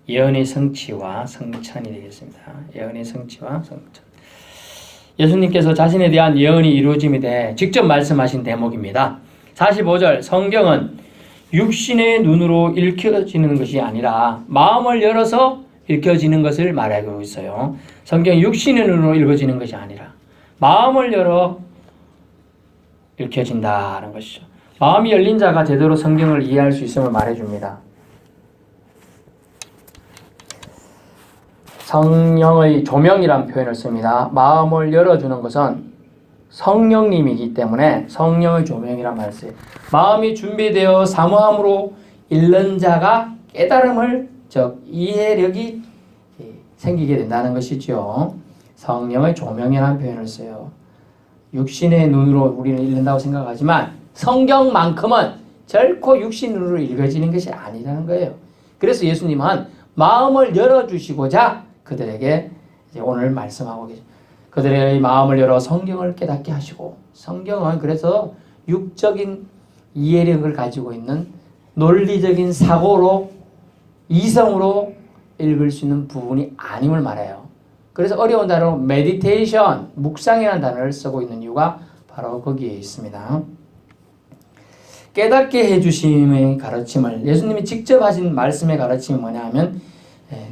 예언의 성취와 성천이 되겠습니다. 예언의 성취와 성천. 예수님께서 자신에 대한 예언이 이루어짐에 대해 직접 말씀하신 대목입니다. 45절 성경은 육신의 눈으로 읽혀지는 것이 아니라 마음을 열어서 읽혀지는 것을 말하고 있어요. 성경이 육신의 눈으로 읽어지는 것이 아니라 마음을 열어 읽혀진다는 것이죠. 마음이 열린 자가 제대로 성경을 이해할 수 있음을 말해줍니다. 성령의 조명이란 표현을 씁니다. 마음을 열어주는 것은 성령님이기 때문에 성령의 조명이란 말을 써요. 마음이 준비되어 사모함으로 읽는 자가 깨달음을 즉 이해력이 생기게 된다는 것이죠. 성령의 조명이라는 표현을 써요. 육신의 눈으로 우리는 읽는다고 생각하지만 성경만큼은 결코 육신의 눈으로 읽어지는 것이 아니라는 거예요. 그래서 예수님은 마음을 열어주시고자 그들에게 이제 오늘 말씀하고 계십니다. 그들의 마음을 열어 성경을 깨닫게 하시고, 성경은 그래서 육적인 이해력을 가지고 있는 논리적인 사고로 이성으로 읽을 수 있는 부분이 아님을 말해요. 그래서 어려운 단어로 메디테이션, 묵상이라는 단어를 쓰고 있는 이유가 바로 거기에 있습니다. 깨닫게 해주심의 가르침을 예수님이 직접 하신 말씀의 가르침이 뭐냐 하면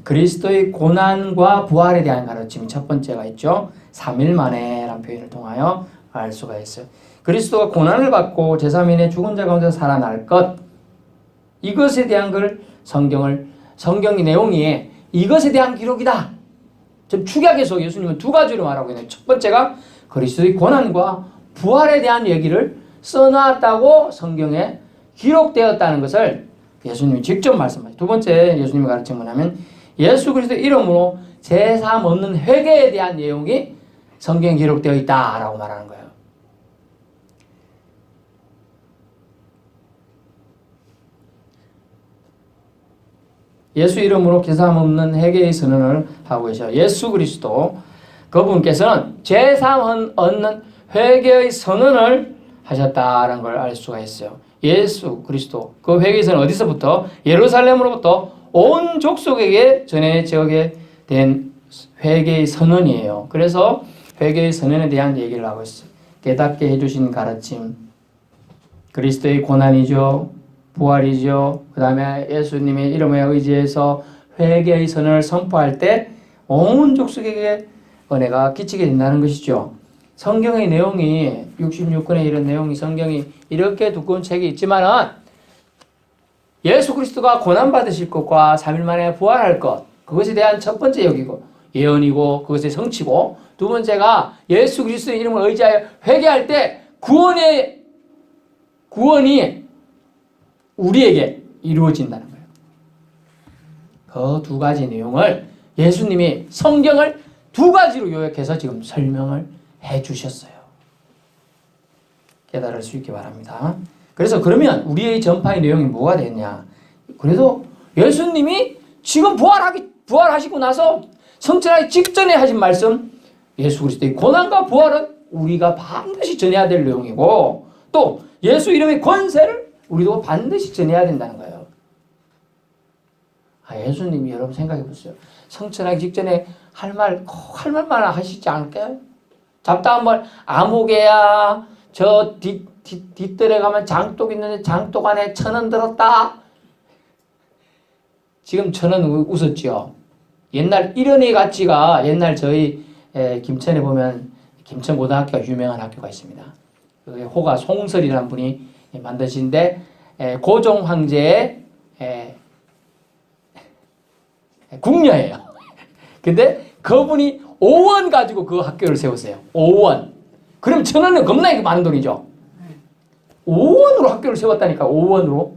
그리스도의 고난과 부활에 대한 가르침이 첫 번째가 있죠. 3일 만에 라는 표현을 통하여 알 수가 있어요. 그리스도가 고난을 받고 제3일에 죽은 자 가운데 살아날 것, 이것에 대한 걸 성경의 내용이 이것에 대한 기록이다. 좀 축약해서 예수님은 두 가지로 말하고 있네요. 첫 번째가 그리스도의 고난과 부활에 대한 얘기를 써놨다고 성경에 기록되었다는 것을 예수님이 직접 말씀하시죠. 두 번째 예수님이 가르침은 뭐냐면 예수 그리스도의 이름으로 제사함 얻는 회개에 대한 내용이 성경에 기록되어 있다라고 말하는 거예요. 예수 이름으로 제사함 얻는 회개의 선언을 하고 계셔요. 예수 그리스도 그분께서는 제사함 얻는 회개의 선언을 하셨다는 걸 알 수가 있어요. 예수 그리스도 그 회개의 선언은 어디서부터? 예루살렘으로부터 온 족속에게 전해지게 된 회개의 선언이에요. 그래서 회개의 선언에 대한 얘기를 하고 있어요. 깨닫게 해주신 가르침, 그리스도의 고난이죠, 부활이죠. 그 다음에 예수님의 이름에 의지해서 회개의 선언을 선포할 때 온 족속에게 은혜가 끼치게 된다는 것이죠. 성경의 내용이 66권의 이런 내용이 성경이 이렇게 두꺼운 책이 있지만은 예수 그리스도가 고난받으실 것과 3일 만에 부활할 것, 그것에 대한 첫 번째 여기고 예언이고 그것의 성취고, 두 번째가 예수 그리스도의 이름을 의지하여 회개할 때 구원이 우리에게 이루어진다는 거예요. 그 두 가지 내용을 예수님이 성경을 두 가지로 요약해서 지금 설명을 해 주셨어요. 깨달을 수 있기 바랍니다. 그래서 그러면 우리의 전파의 내용이 뭐가 되냐? 그래도 예수님이 지금 부활하시고 나서 성천하기 직전에 하신 말씀, 예수 그리스도의 고난과 부활은 우리가 반드시 전해야 될 내용이고, 또 예수 이름의 권세를 우리도 반드시 전해야 된다는 거예요. 예수님이 여러분 생각해 보세요. 성천하기 직전에 할 말만 하시지 않을까요? 잡다한 말, 아무개야, 저 뒷뜰에 가면 장독 있는데 장독 안에 1,000원 들었다. 지금 1,000원 웃었죠. 옛날 이런의 가치가 옛날 저희 김천에 보면 김천고등학교가 유명한 학교가 있습니다. 호가 송설이라는 분이 만드신데 고종 황제의 궁녀예요. 근데 그분이 5원 가지고 그 학교를 세웠어요. 5원. 그럼 1,000원은 겁나게 많은 돈이죠. 5원으로 학교를 세웠다니까. 5원으로.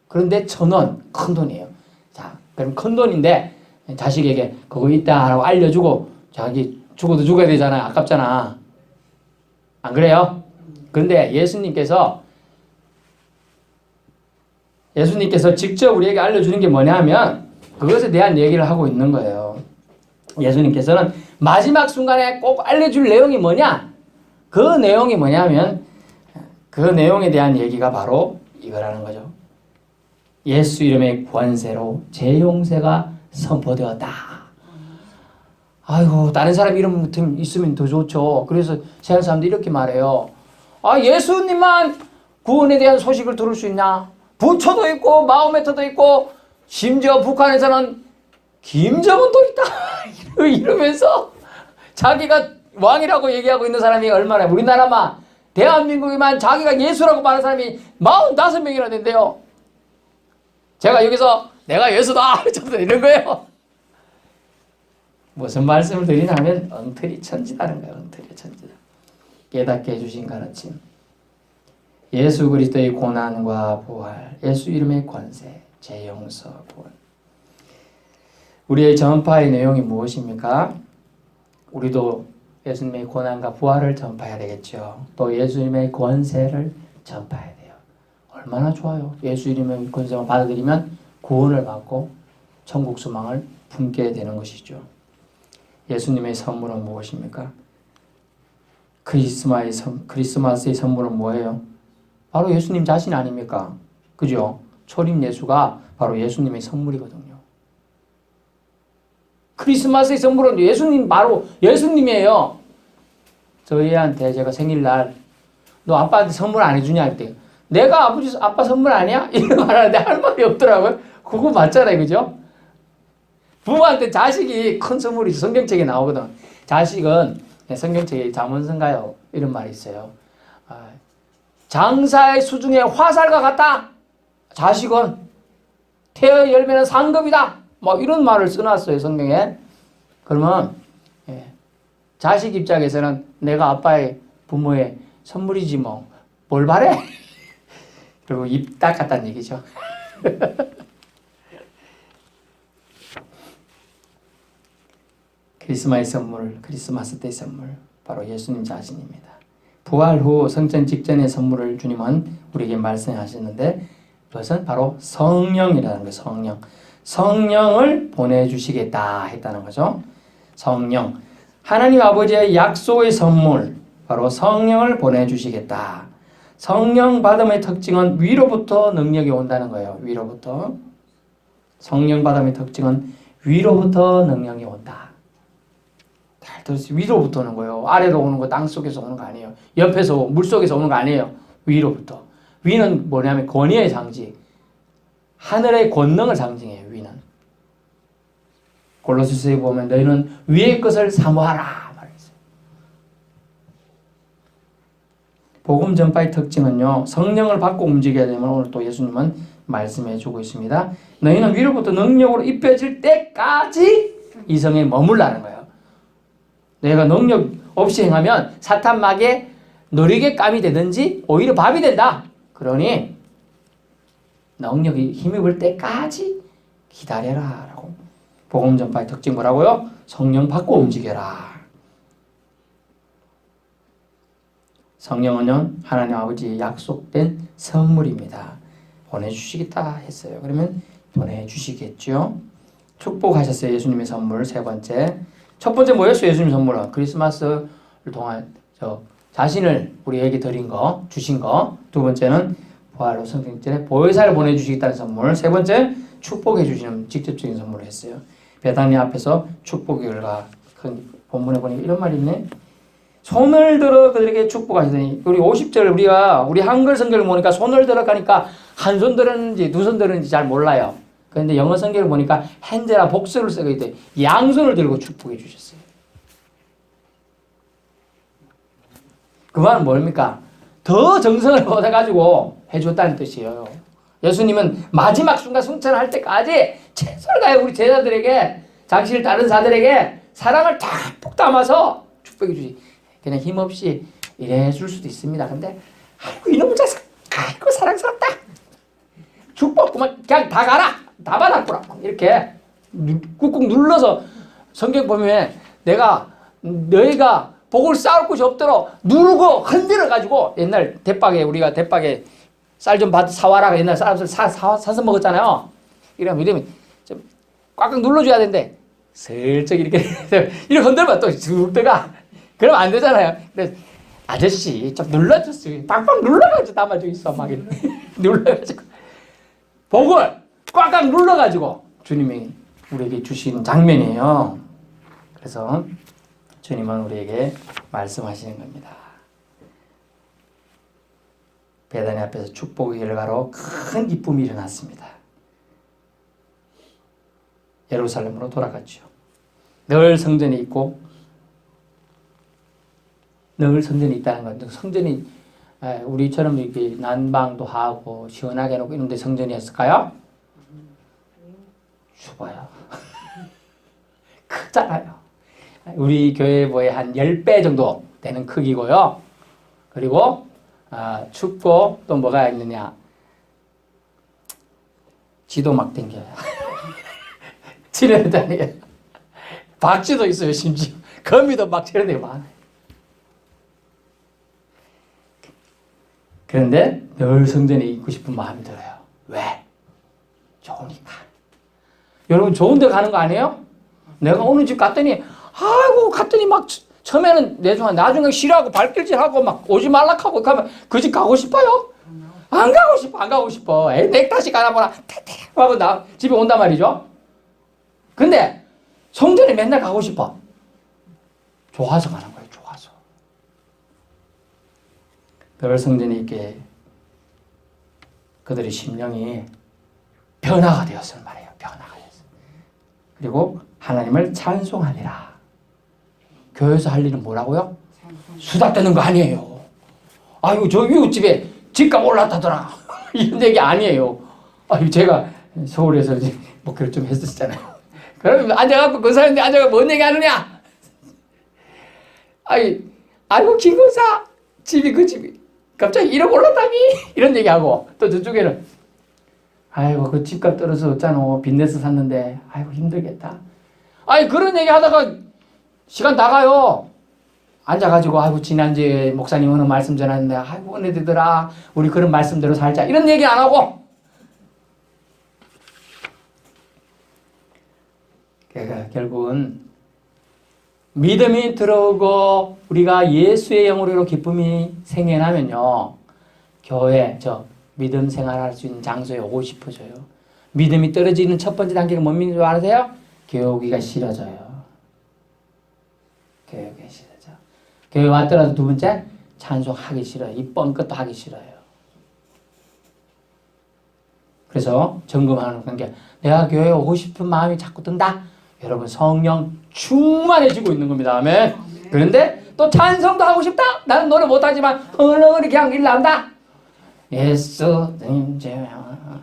그런데 1,000원 큰 돈이에요. 자, 그럼 큰 돈인데 자식에게 그거 있다라고 알려주고 자기 죽어도 죽어야 되잖아요. 아깝잖아. 안 그래요? 그런데 예수님께서 직접 우리에게 알려주는 게 뭐냐 하면 그것에 대한 얘기를 하고 있는 거예요. 예수님께서는 마지막 순간에 꼭 알려줄 내용이 뭐냐? 그 내용이 뭐냐면 그 내용에 대한 얘기가 바로 이거라는 거죠. 예수 이름의 권세로 재용세가 선포되었다. 아이고, 다른 사람 이름 있으면 더 좋죠. 그래서 세상 사람들이 이렇게 말해요. 아, 예수님만 구원에 대한 소식을 들을 수 있냐? 부처도 있고 마호메트도 있고 심지어 북한에서는 김정은도 있다. 이러면서 자기가 왕이라고 얘기하고 있는 사람이 얼마나, 우리나라만 대한민국에만 자기가 예수라고 말하는 사람이 45명이나 된대요. 제가 여기서 내가 예수다 이런 거예요. 무슨 말씀을 드리냐면 엉터리 천지다는 거예요. 엉터리 천지다. 깨닫게 해주신 가르침. 예수 그리스도의 고난과 부활, 예수 이름의 권세, 재용서, 구원. 우리의 전파의 내용이 무엇입니까? 우리도 예수님의 고난과 부활을 전파해야 되겠죠. 또 예수님의 권세를 전파해야 돼요. 얼마나 좋아요. 예수 이름의 권세를 받아들이면 구원을 받고 천국 소망을 품게 되는 것이죠. 예수님의 선물은 무엇입니까? 크리스마스의 선물은 뭐예요? 바로 예수님 자신 아닙니까? 그죠? 초림 예수가 바로 예수님의 선물이거든요. 크리스마스의 선물은 예수님, 바로 예수님이에요. 저희한테 제가 생일날 너 아빠한테 선물 안 해주냐 할 때 내가 아빠 선물 아니야? 이런 말 하는데 할 말이 없더라고요. 그거 맞잖아요. 그죠? 부모한테 자식이 큰 선물이죠. 성경책에 나오거든. 자식은 성경책에 잠언서인가요? 이런 말이 있어요. 장사의 수중에 화살과 같다. 자식은 태의 열매는 상급이다. 뭐 이런 말을 써놨어요. 성경에. 그러면 자식 입장에서는 내가 아빠의 부모의 선물이지 뭐 뭘 바래? 그리고 입 닦았다는 얘기죠. 크리스마스 때 선물, 바로 예수님 자신입니다. 부활 후 성전 직전의 선물을 주님은 우리에게 말씀하셨는데 그것은 바로 성령이라는 거예요. 성령. 성령을 보내주시겠다 했다는 거죠. 성령. 하나님 아버지의 약속의 선물, 바로 성령을 보내주시겠다. 성령 받음의 특징은 위로부터 능력이 온다는 거예요. 위로부터. 성령 받음의 특징은 위로부터 능력이 온다. 잘 들으세요. 위로부터 오는 거예요. 아래로 오는 거, 땅 속에서 오는 거 아니에요. 옆에서, 물 속에서 오는 거 아니에요. 위로부터. 위는 뭐냐면 권위의 상징. 하늘의 권능을 상징해요. 위는. 골로새서에 보면 너희는 위의 것을 사모하라 말했어요. 복음 전파의 특징은요. 성령을 받고 움직여야 되면 오늘 또 예수님은 말씀해 주고 있습니다. 너희는 위로부터 능력으로 입혀질 때까지 이 성에 머물라는 거예요. 내가 능력 없이 행하면 사탄 막에 느리게 깜이 되든지 오히려 밥이 된다. 그러니 능력이 힘입을 때까지 기다려라 라고. 복음 전파의 특징 뭐라고요? 성령 받고 움직여라. 성령은 하나님 아버지의 약속된 선물입니다. 보내주시겠다 했어요. 그러면 보내주시겠죠. 축복하셨어요. 예수님의 선물. 세 번째. 첫 번째 뭐였어요? 예수님 선물은 크리스마스를 동안 자신을 우리에게 드린 거, 주신 거. 두 번째는 부활로 성경전에 보혜사를 보내주시겠다는 선물. 세 번째 축복해 주시는 직접적인 선물을 했어요. 베다니 앞에서 축복의 결과. 본문에 보니까 이런 말이 있네. 손을 들어 그들에게 축복하시더니 우리 50절 우리 한글 성경을 보니까 손을 들어 가니까 한 손 들었는지 두 손 들었는지 잘 몰라요. 그런데 영어 성경을 보니까 핸드라 복수를 쓰고 있대. 양손을 들고 축복해 주셨어요. 그 말은 뭡니까? 더 정성을 얻어가지고 해줬다는 뜻이에요. 예수님은 마지막 순간 승천할 때까지 최선을 다해 우리 제자들에게, 당신을 다른 자들에게 사랑을 탁 담아서 축복해 주시. 그냥 힘없이 이래 줄 수도 있습니다. 근데 아이고 이놈의 자식, 아이고 사랑스럽다. 축복 그만 그냥 다 가라. 다 받았구나. 이렇게 꾹꾹 눌러서 성경 보면 너희가 복을 쌓을 곳이 없도록 누르고 흔들어 가지고, 옛날 대박에 우리가 대박에 쌀 좀 사와라 옛날 쌀을 사서 먹었잖아요. 이러면 좀 꽉꽉 눌러줘야 되는데 슬쩍 이렇게 흔들면 또 쭉 들어가. 그러면 안 되잖아요. 그래서 아저씨 좀 눌러줬어요. 빡빡 눌러가지고 담아주고 있어. 막 눌러가지고 복을 꽉꽉 눌러가지고 주님이 우리에게 주신 장면이에요. 그래서 주님은 우리에게 말씀하시는 겁니다. 베다니 앞에서 축복의 결과로 큰 기쁨이 일어났습니다. 예루살렘으로 돌아갔죠. 늘 성전이 있고 늘 성전이 있다는 건 성전이 우리처럼 이렇게 난방도 하고 시원하게 해놓고 이런 데 성전이었을까요? 좁아요. 크잖아요. 우리 교회보의 한 10배 정도 되는 크기고요. 그리고 춥고 또 뭐가 있느냐. 지도 막 댕겨요. 지뢰다니에요. 박쥐도 있어요. 심지어 거미도 막 지뢰다니고 많아요. 그런데 늘 성전에 있고 싶은 마음이 들어요. 왜? 좋으니까. 여러분 좋은 데 가는 거 아니에요? 내가 어느 집 갔더니 막 처음에는 나중에 싫어하고 발길질하고 막 오지 말락하고 가면 그 집 가고 싶어요? 안 가고 싶어. 내 다시 가나보나 하고 나 집에 온단 말이죠. 근데 성전에 맨날 가고 싶어. 좋아서 가는 거예요. 좋아서. 늘 성전에 있게 그들의 심령이 변화가 되었을 말이에요. 변화가 되었어요. 그리고 하나님을 찬송하니라. 교회에서 할 일은 뭐라고요? 수다 떠는 거 아니에요. 아이고 저 이웃집에 집값 올랐다더라. 이런 얘기 아니에요. 아이고 제가 서울에서 목회를 좀 했었잖아요. 그러면 앉아갖고 그 사람들 앉아가 뭔 얘기 하느냐? 아이고 김건사 그 집이 갑자기 1억 올랐다니 이런 얘기하고 또 저쪽에는 아이고 그 집값 떨어서 어쩌노 빚내서 샀는데 아이고 힘들겠다. 그런 얘기 하다가 시간 나가요. 앉아가지고 아이고 지난주에 목사님 어느 말씀 전했는데 아이고 은혜되더라 우리 그런 말씀대로 살자 이런 얘기 안 하고 그러니까 결국은 믿음이 들어오고 우리가 예수의 영으로 기쁨이 생겨나면요 교회 믿음 생활할 수 있는 장소에 오고 싶어져요. 믿음이 떨어지는 첫 번째 단계가 뭔지 아세요? 교회 오기가 싫어져요. 교회 오기가 싫어져. 교회 왔더라도 두 번째 찬송하기 싫어요. 이 뻥끗도 하기 싫어요. 그래서 점검하는 관계. 내가 교회에 오고 싶은 마음이 자꾸 든다. 여러분 성령 충만해지고 있는 겁니다. 아멘. 그런데 또 찬송도 하고 싶다. 나는 노래 못하지만 흥얼흥얼이 그냥 일 난다. 예수님 찬양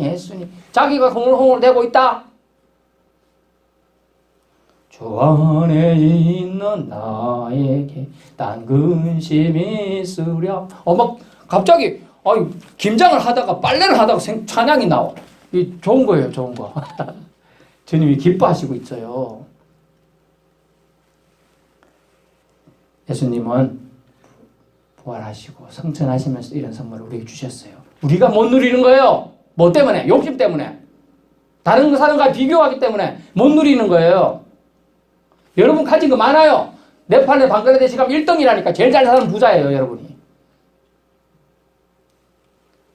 예수님 자기가 흥얼흥얼 대고 있다. 주 안에 있는 나에게 딴 근심이 있으랴. 막 갑자기 김장을 하다가 빨래를 하다가 찬양이 나와. 이 좋은 거예요. 좋은 거. 주님이 기뻐하시고 있어요. 예수님은 부활하시고 성천하시면서 이런 선물을 우리에게 주셨어요. 우리가 못 누리는 거예요. 뭐 때문에? 욕심 때문에. 다른 사람과 비교하기 때문에 못 누리는 거예요. 여러분 가진 거 많아요. 네팔에 방글라데시 가면 1등이라니까. 제일 잘 사는 부자예요. 여러분이.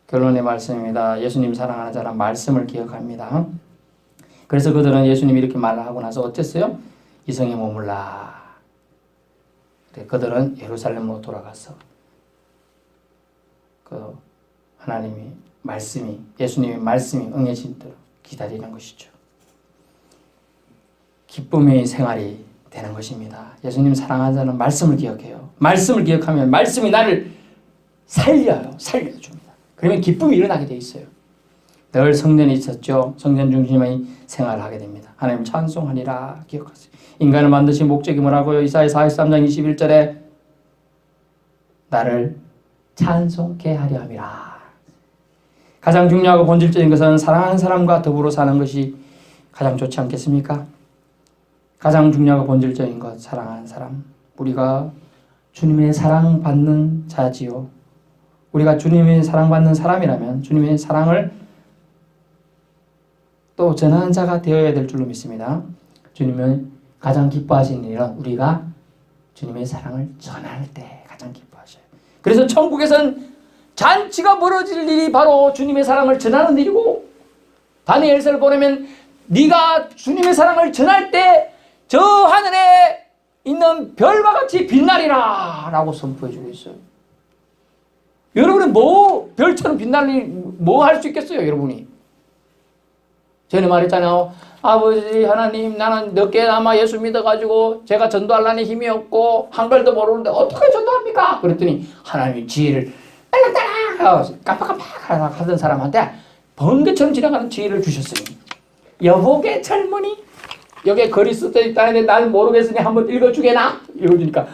결론의 말씀입니다. 예수님 사랑하는 자란 말씀을 기억합니다. 그래서 그들은 예수님이 이렇게 말을 하고 나서 어땠어요? 이성에 머물라. 그들은 예루살렘으로 돌아가서 그 하나님이 말씀이 예수님의 말씀이 응해진 대로 기다리는 것이죠. 기쁨의 생활이 되는 것입니다. 예수님 사랑하는 자는 말씀을 기억해요. 말씀을 기억하면 말씀이 나를 살려줍니다. 그러면 기쁨이 일어나게 돼 있어요. 늘 성전에 있었죠. 성전 중심의 생활을 하게 됩니다. 하나님 찬송하니라 기억하세요. 인간을 만드신 목적이 뭐라고요? 이사야 43장 21절에 나를 찬송케 하려 함이라. 가장 중요하고 본질적인 것은 사랑하는 사람과 더불어 사는 것이 가장 좋지 않겠습니까? 가장 중요하고 본질적인 것 사랑하는 사람. 우리가 주님의 사랑받는 자지요. 우리가 주님의 사랑받는 사람이라면 주님의 사랑을 또 전하는 자가 되어야 될 줄로 믿습니다. 주님은 가장 기뻐하시는 일은 우리가 주님의 사랑을 전할 때 가장 기뻐하셔요. 그래서 천국에서는 잔치가 벌어질 일이 바로 주님의 사랑을 전하는 일이고, 다니엘서를 보내면 네가 주님의 사랑을 전할 때 저 하늘에 있는 별과 같이 빛나리라 라고 선포해주고 있어요. 여러분은 뭐 별처럼 빛날 일 뭐 할 수 있겠어요, 여러분이? 전에 말했잖아요. 아버지 하나님, 나는 늦게나마 예수 믿어가지고 제가 전도하려니 힘이 없고 한글도 모르는데 어떻게 전도합니까? 그랬더니 하나님이 지혜를 딸랑딸랑 깜빡깜빡 하던 사람한테 번개처럼 지나가는 지혜를 주셨으니, 여보게 젊은이 여기에 글이 써져 있다는데 날 모르겠으니 한번 읽어주게나? 읽어주니까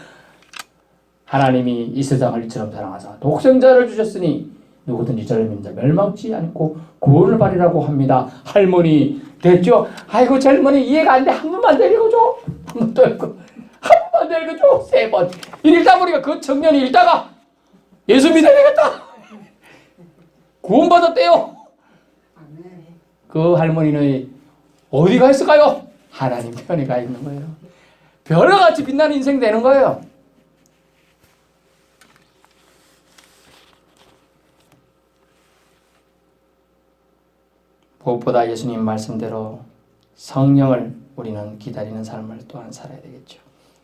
하나님이 이 세상을 이처럼 사랑하사 독생자를 주셨으니 누구든지 저를 믿는 자 멸망치 않고 구원을 받으라고 합니다. 할머니 됐죠? 아이고 젊은이 이해가 안 돼. 한 번만 더 읽어줘. 한 번 더 읽고 한 번만 더 읽어줘. 3번 읽다 보니까 그 청년이 읽다가 예수 믿어야 되겠다. 구원받았대요. 그 할머니는 어디가 있을까요? 하나님 편에 가 있는 거예요. 별같이 빛나는 인생 되는 거예요. 무엇보다 예수님 말씀대로 성령을 우리는 기다리는 삶을 또한 살아야 되겠죠.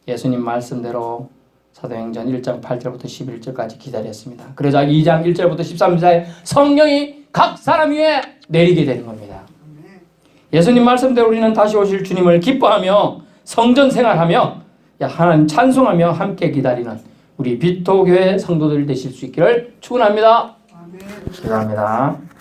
예수님 말씀대로 사도행전 1장 8절부터 11절까지 기다렸습니다. 그러자 2장 1절부터 13절에 성령이 각 사람 위에 내리게 되는 겁니다. 예수님 말씀대로 우리는 다시 오실 주님을 기뻐하며 성전 생활하며 하나님 찬송하며 함께 기다리는 우리 비토교회 성도들 되실 수 있기를 축원합니다. 기도합니다.